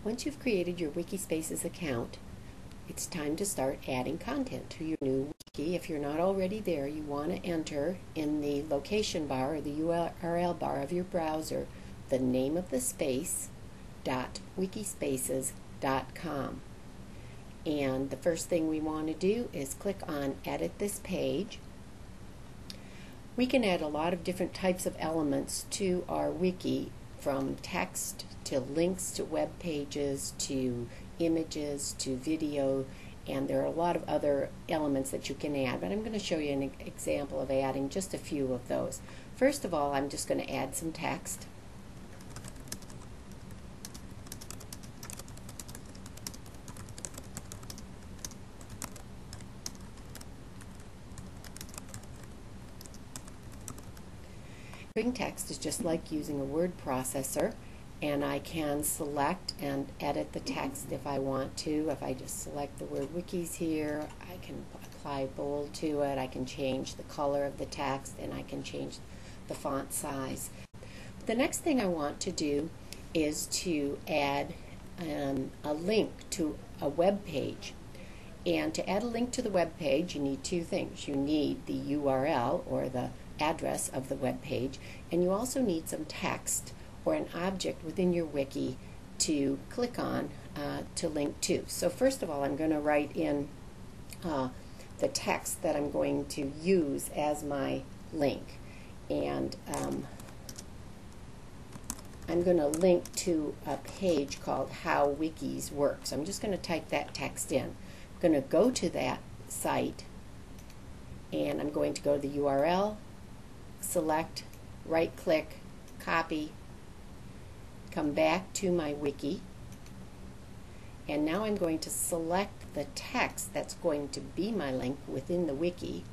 Once you've created your Wikispaces account, it's time to start adding content to your new wiki. If you're not already there, you want to enter in the location bar or the URL bar of your browser the name of the space .wikispaces.com. And the first thing we want to do is click on Edit this page. We can add a lot of different types of elements to our wiki, from text to links to web pages to images to video, and there are a lot of other elements that you can add, but I'm going to show you an example of adding just a few of those. First of all, I'm just going to add some text. Entering text is just like using a word processor, and I can select and edit the text if I want to. If I just select the word wikis here, I can apply bold to it, I can change the color of the text, and I can change the font size. The next thing I want to do is to add a link to a web page. And to add a link to the web page, you need two things. You need the URL, or the address of the web page, and you also need some text or an object within your wiki to click on to link to. So first of all, I'm going to write in the text that I'm going to use as my link, and I'm going to link to a page called How Wikis Work. So I'm just going to type that text in. I'm going to go to that site, and I'm going to go to the URL, select, right click, copy, come back to my wiki, and now I'm going to select the text that's going to be my link within the wiki,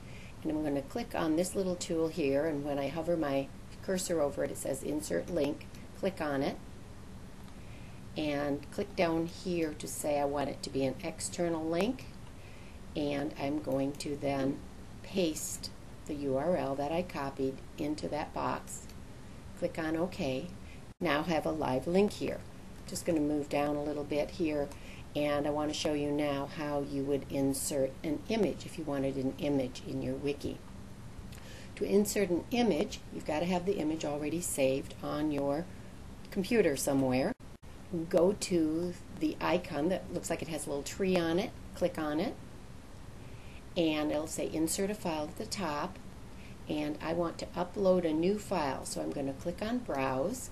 and I'm going to click on this little tool here, and when I hover my cursor over it, it says insert link. Click on it and click down here to say I want it to be an external link, and I'm going to then paste the URL that I copied into that box. Click on OK. Now I have a live link here. Just going to move down a little bit here, and I want to show you now how you would insert an image if you wanted an image in your wiki. To insert an image, you've got to have the image already saved on your computer somewhere. Go to the icon that looks like it has a little tree on it, click on it, and it'll say insert a file at the top, and I want to upload a new file, so I'm going to click on browse,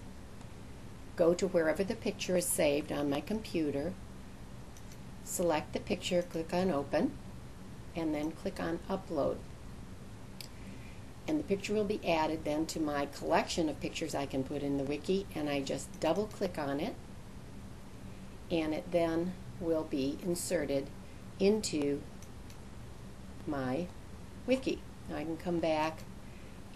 go to wherever the picture is saved on my computer, select the picture, click on open, and then click on upload. And the picture will be added then to my collection of pictures I can put in the wiki, and I just double click on it, and it then will be inserted into my wiki. Now I can come back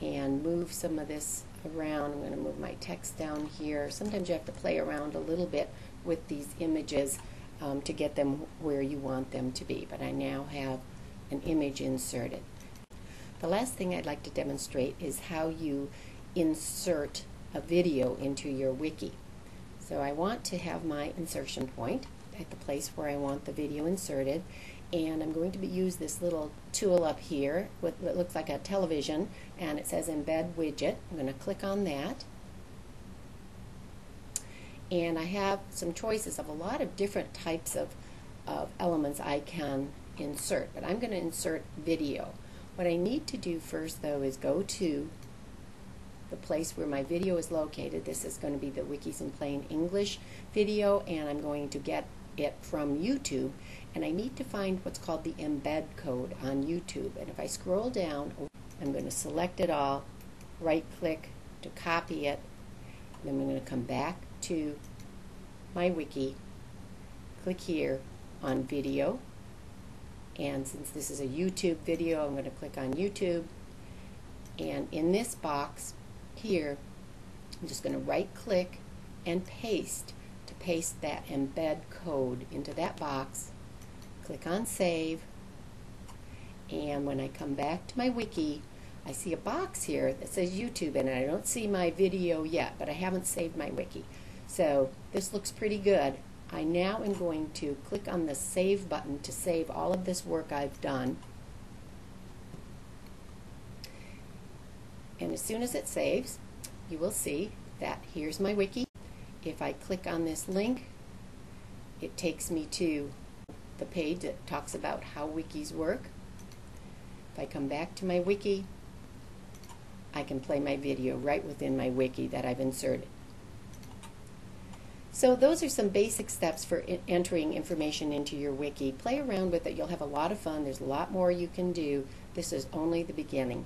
and move some of this around. I'm going to move my text down here. Sometimes you have to play around a little bit with these images to get them where you want them to be, but I now have an image inserted. The last thing I'd like to demonstrate is how you insert a video into your wiki. So I want to have my insertion point at the place where I want the video inserted, and I'm going to use this little tool up here with what looks like a television, and it says embed widget. I'm going to click on that, and I have some choices of a lot of different types of elements I can insert, but I'm going to insert video. What I need to do first, though, is go to the place where my video is located. This is going to be the Wikis in Plain English video, and I'm going to get it from YouTube, and I need to find what's called the embed code on YouTube. And if I scroll down, I'm going to select it all, right click to copy it, then I'm going to come back to my wiki, click here on video, and since this is a YouTube video, I'm going to click on YouTube, and in this box here I'm just going to right click and paste to paste that embed code into that box. Click on save, and when I come back to my wiki, I see a box here that says YouTube in it. I don't see my video yet, but I haven't saved my wiki. So this looks pretty good. I now am going to click on the Save button to save all of this work I've done. And as soon as it saves, you will see that here's my wiki. If I click on this link, it takes me to the page that talks about how wikis work. If I come back to my wiki, I can play my video right within my wiki that I've inserted. So those are some basic steps for entering information into your wiki. Play around with it. You'll have a lot of fun. There's a lot more you can do. This is only the beginning.